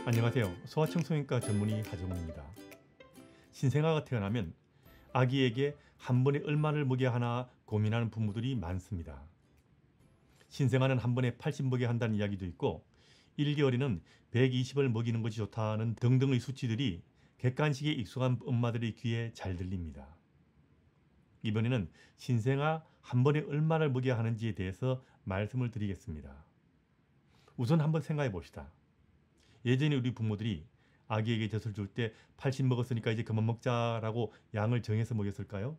안녕하세요. 소아청소년과 전문의 하정우입니다. 신생아가 태어나면 아기에게 한 번에 얼마를 먹여야 하나 고민하는 부모들이 많습니다. 신생아는 한 번에 80 먹여야 한다는 이야기도 있고 1개월에는 120을 먹이는 것이 좋다는 등등의 수치들이 객관식에 익숙한 엄마들의 귀에 잘 들립니다. 이번에는 신생아 한 번에 얼마를 먹여야 하는지에 대해서 말씀을 드리겠습니다. 우선 한번 생각해 봅시다. 예전에 우리 부모들이 아기에게 젖을 줄 때 80 먹었으니까 이제 그만 먹자라고 양을 정해서 먹였을까요?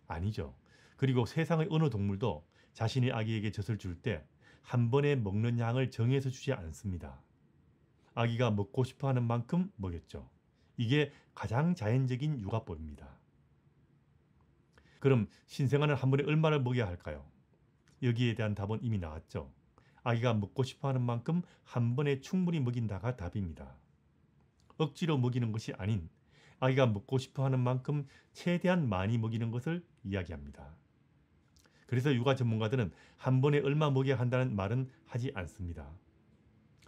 아니죠. 그리고 세상의 어느 동물도 자신의 아기에게 젖을 줄 때 한 번에 먹는 양을 정해서 주지 않습니다. 아기가 먹고 싶어 하는 만큼 먹였죠. 이게 가장 자연적인 육아법입니다. 그럼 신생아는 한 번에 얼마를 먹여야 할까요? 여기에 대한 답은 이미 나왔죠. 아기가 먹고 싶어 하는 만큼 한 번에 충분히 먹인다가 답입니다. 억지로 먹이는 것이 아닌 아기가 먹고 싶어 하는 만큼 최대한 많이 먹이는 것을 이야기합니다. 그래서 육아 전문가들은 한 번에 얼마 먹여야 한다는 말은 하지 않습니다.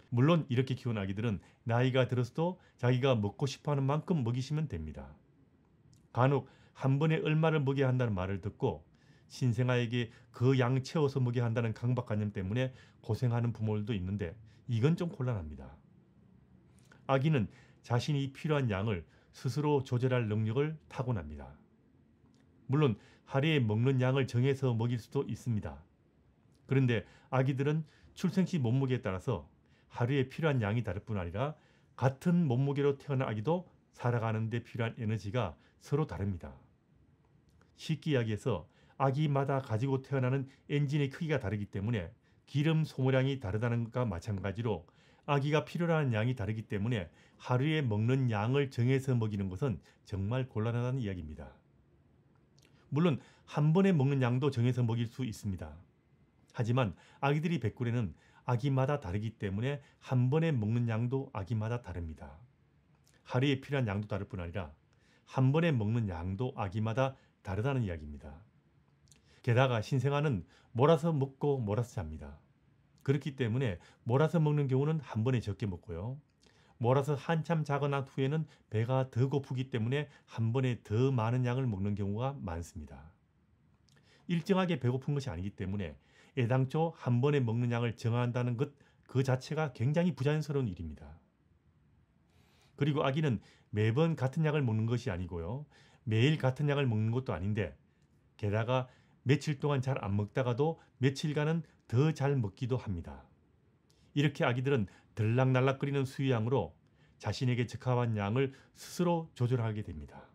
물론 이렇게 키운 아기들은 나이가 들어서도 자기가 먹고 싶어 하는 만큼 먹이시면 됩니다. 간혹 한 번에 얼마를 먹여야 한다는 말을 듣고 신생아에게 그 양 채워서 먹여야 한다는 강박관념 때문에 고생하는 부모들도 있는데 이건 좀 곤란합니다. 아기는 자신이 필요한 양을 스스로 조절할 능력을 타고납니다. 물론 하루에 먹는 양을 정해서 먹일 수도 있습니다. 그런데 아기들은 출생시 몸무게에 따라서 하루에 필요한 양이 다를 뿐 아니라 같은 몸무게로 태어난 아기도 살아가는 데 필요한 에너지가 서로 다릅니다. 쉽게 이야기해서 아기마다 가지고 태어나는 엔진의 크기가 다르기 때문에 기름 소모량이 다르다는 것과 마찬가지로 아기가 필요로 하는 양이 다르기 때문에 하루에 먹는 양을 정해서 먹이는 것은 정말 곤란하다는 이야기입니다. 물론 한 번에 먹는 양도 정해서 먹일 수 있습니다. 하지만 아기들이 배꿀에는 아기마다 다르기 때문에 한 번에 먹는 양도 아기마다 다릅니다. 하루에 필요한 양도 다를 뿐 아니라 한 번에 먹는 양도 아기마다 다르다는 이야기입니다. 게다가 신생아는 몰아서 먹고 몰아서 잡니다. 그렇기 때문에 몰아서 먹는 경우는 한 번에 적게 먹고요. 몰아서 한참 자고 난 후에는 배가 더 고프기 때문에 한 번에 더 많은 양을 먹는 경우가 많습니다. 일정하게 배고픈 것이 아니기 때문에 애당초 한 번에 먹는 양을 정한다는 것 그 자체가 굉장히 부자연스러운 일입니다. 그리고 아기는 매번 같은 양을 먹는 것이 아니고요. 매일 같은 양을 먹는 것도 아닌데 게다가 며칠 동안 잘 안 먹다가도 며칠간은 더 잘 먹기도 합니다. 이렇게 아기들은 들락날락거리는 수유양으로 자신에게 적합한 양을 스스로 조절하게 됩니다.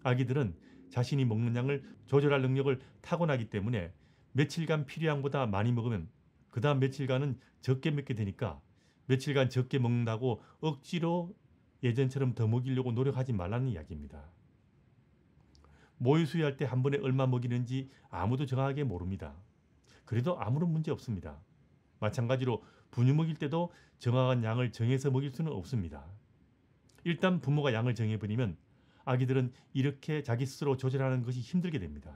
아기들은 자신이 먹는 양을 조절할 능력을 타고나기 때문에 며칠간 필요량보다 많이 먹으면 그 다음 며칠간은 적게 먹게 되니까 며칠간 적게 먹는다고 억지로 예전처럼 더 먹이려고 노력하지 말라는 이야기입니다. 모유 수유할 때 한 번에 얼마 먹이는지 아무도 정확하게 모릅니다. 그래도 아무런 문제 없습니다. 마찬가지로 분유 먹일 때도 정확한 양을 정해서 먹일 수는 없습니다. 일단 부모가 양을 정해버리면 아기들은 이렇게 자기 스스로 조절하는 것이 힘들게 됩니다.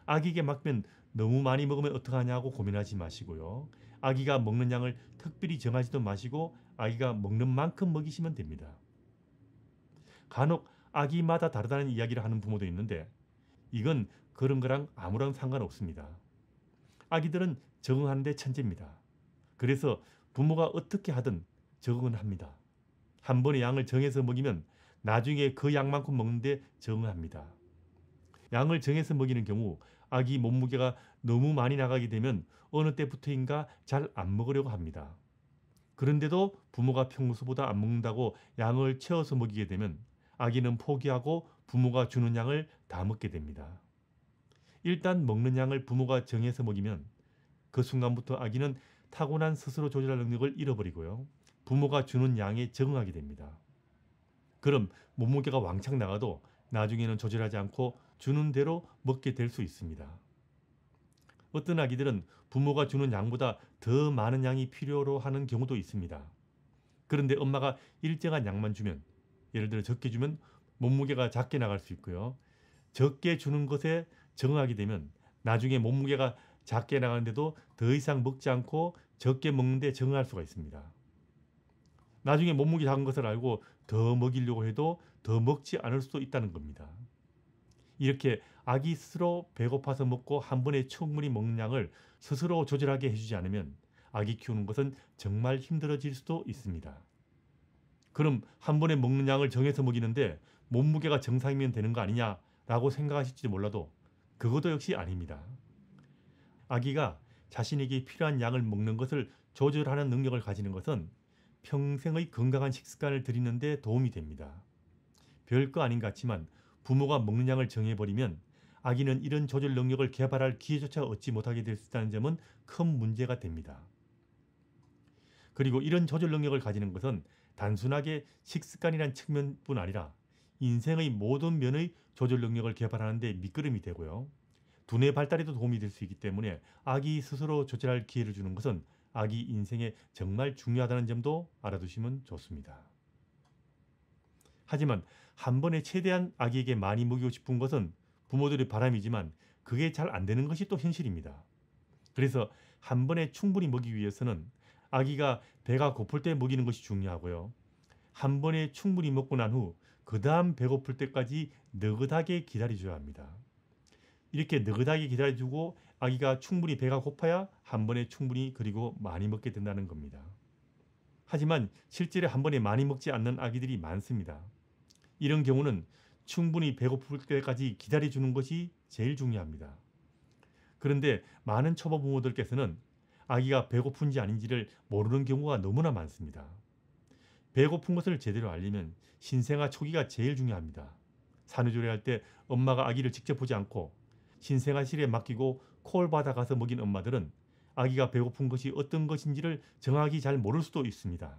아기에게 맡기면 너무 많이 먹으면 어떡하냐고 고민하지 마시고요. 아기가 먹는 양을 특별히 정하지도 마시고 아기가 먹는 만큼 먹이시면 됩니다. 간혹 아기마다 다르다는 이야기를 하는 부모도 있는데 이건 그런 거랑 아무런 상관없습니다. 아기들은 적응하는 데 천재입니다. 그래서 부모가 어떻게 하든 적응은 합니다. 한 번에 양을 정해서 먹이면 나중에 그 양만큼 먹는데 적응합니다. 양을 정해서 먹이는 경우 아기 몸무게가 너무 많이 나가게 되면 어느 때부터인가 잘 안 먹으려고 합니다. 그런데도 부모가 평소보다 안 먹는다고 양을 채워서 먹이게 되면 아기는 포기하고 부모가 주는 양을 다 먹게 됩니다. 일단 먹는 양을 부모가 정해서 먹이면 그 순간부터 아기는 타고난 스스로 조절할 능력을 잃어버리고요. 부모가 주는 양에 적응하게 됩니다. 그럼 몸무게가 왕창 나가도 나중에는 조절하지 않고 주는 대로 먹게 될 수 있습니다. 어떤 아기들은 부모가 주는 양보다 더 많은 양이 필요로 하는 경우도 있습니다. 그런데 엄마가 일정한 양만 주면, 예를 들어 적게 주면 몸무게가 작게 나갈 수 있고요. 적게 주는 것에 적응하게 되면 나중에 몸무게가 작게 나가는데도 더 이상 먹지 않고 적게 먹는 데 적응할 수가 있습니다. 나중에 몸무게 작은 것을 알고 더 먹이려고 해도 더 먹지 않을 수도 있다는 겁니다. 이렇게 아기 스스로 배고파서 먹고 한 번에 충분히 먹는 양을 스스로 조절하게 해주지 않으면 아기 키우는 것은 정말 힘들어질 수도 있습니다. 그럼 한 번에 먹는 양을 정해서 먹이는데 몸무게가 정상이면 되는 거 아니냐라고 생각하실지 몰라도 그것도 역시 아닙니다. 아기가 자신에게 필요한 양을 먹는 것을 조절하는 능력을 가지는 것은 평생의 건강한 식습관을 들이는 데 도움이 됩니다. 별거 아닌 것 같지만 부모가 먹는 양을 정해버리면 아기는 이런 조절 능력을 개발할 기회조차 얻지 못하게 될 수 있다는 점은 큰 문제가 됩니다. 그리고 이런 조절 능력을 가지는 것은 단순하게 식습관이란 측면뿐 아니라 인생의 모든 면의 조절 능력을 개발하는 데 밑거름이 되고요. 두뇌 발달에도 도움이 될 수 있기 때문에 아기 스스로 조절할 기회를 주는 것은 아기 인생에 정말 중요하다는 점도 알아두시면 좋습니다. 하지만 한 번에 최대한 아기에게 많이 먹이고 싶은 것은 부모들의 바람이지만 그게 잘 안 되는 것이 또 현실입니다. 그래서 한 번에 충분히 먹이기 위해서는 아기가 배가 고플 때 먹이는 것이 중요하고요. 한 번에 충분히 먹고 난 후 그 다음 배고플 때까지 느긋하게 기다려줘야 합니다. 이렇게 느긋하게 기다려주고 아기가 충분히 배가 고파야 한 번에 충분히 그리고 많이 먹게 된다는 겁니다. 하지만 실제로 한 번에 많이 먹지 않는 아기들이 많습니다. 이런 경우는 충분히 배고플 때까지 기다려주는 것이 제일 중요합니다. 그런데 많은 초보 부모들께서는 아기가 배고픈지 아닌지를 모르는 경우가 너무나 많습니다. 배고픈 것을 제대로 알리면 신생아 초기가 제일 중요합니다. 산후조리할 때 엄마가 아기를 직접 보지 않고 신생아실에 맡기고 콜 받아가서 먹인 엄마들은 아기가 배고픈 것이 어떤 것인지를 정확히 잘 모를 수도 있습니다.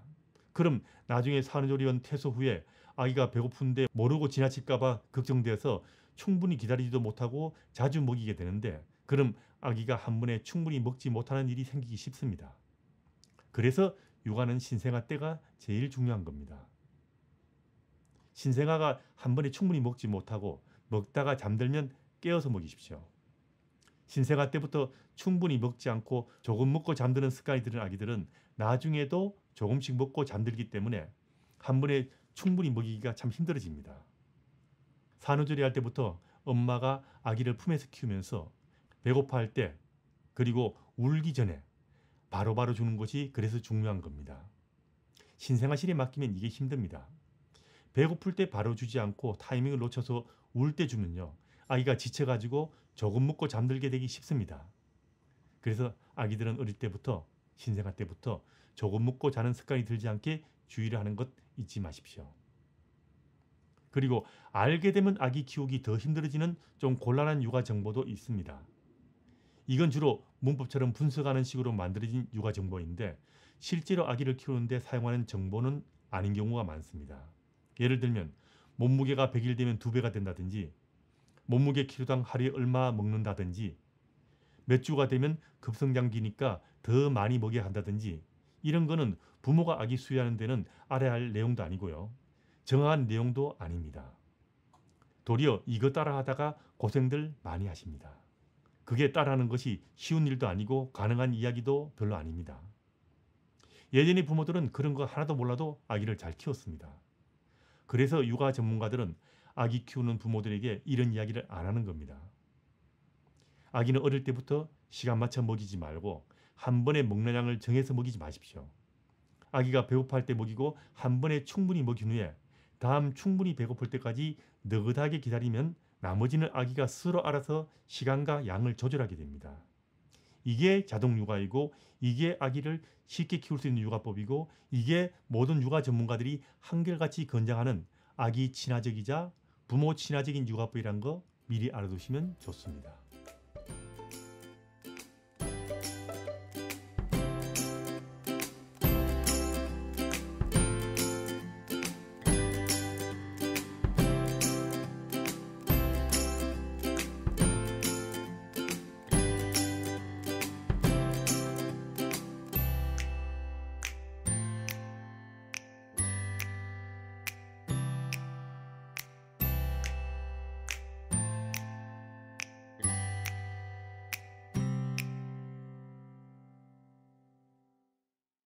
그럼 나중에 산후조리원 퇴소 후에 아기가 배고픈데 모르고 지나칠까봐 걱정되어서 충분히 기다리지도 못하고 자주 먹이게 되는데 그럼 아기가 한 번에 충분히 먹지 못하는 일이 생기기 쉽습니다. 그래서 육아는 신생아 때가 제일 중요한 겁니다. 신생아가 한 번에 충분히 먹지 못하고 먹다가 잠들면 깨어서 먹이십시오. 신생아 때부터 충분히 먹지 않고 조금 먹고 잠드는 습관이 들은 아기들은 나중에도 조금씩 먹고 잠들기 때문에 한 번에 충분히 먹이기가 참 힘들어집니다. 산후조리할 때부터 엄마가 아기를 품에서 키우면서 배고파할 때 그리고 울기 전에 바로바로 주는 것이 그래서 중요한 겁니다. 신생아실에 맡기면 이게 힘듭니다. 배고플 때 바로 주지 않고 타이밍을 놓쳐서 울 때 주면요. 아기가 지쳐가지고 조금 먹고 잠들게 되기 쉽습니다. 그래서 아기들은 어릴 때부터 신생아 때부터 조금 먹고 자는 습관이 들지 않게 주의를 하는 것 잊지 마십시오. 그리고 알게 되면 아기 키우기 더 힘들어지는 좀 곤란한 육아 정보도 있습니다. 이건 주로 문법처럼 분석하는 식으로 만들어진 육아 정보인데 실제로 아기를 키우는데 사용하는 정보는 아닌 경우가 많습니다. 예를 들면 몸무게가 100일 되면 2배가 된다든지 몸무게 키로당 하루에 얼마 먹는다든지 몇 주가 되면 급성장기니까 더 많이 먹여야 한다든지 이런 거는 부모가 아기 수유하는 데는 알아야 할 내용도 아니고요. 정확한 내용도 아닙니다. 도리어 이거 따라하다가 고생들 많이 하십니다. 그게 따라하는 것이 쉬운 일도 아니고 가능한 이야기도 별로 아닙니다. 예전의 부모들은 그런 거 하나도 몰라도 아기를 잘 키웠습니다. 그래서 육아 전문가들은 아기 키우는 부모들에게 이런 이야기를 안 하는 겁니다. 아기는 어릴 때부터 시간 맞춰 먹이지 말고 한 번에 먹는 양을 정해서 먹이지 마십시오. 아기가 배고파할 때 먹이고 한 번에 충분히 먹인 후에 다음 충분히 배고플 때까지 느긋하게 기다리면 나머지는 아기가 스스로 알아서 시간과 양을 조절하게 됩니다. 이게 자동 육아이고 이게 아기를 쉽게 키울 수 있는 육아법이고 이게 모든 육아 전문가들이 한결같이 권장하는 아기 친화적이자 부모 친화적인 육아법이란 거 미리 알아두시면 좋습니다.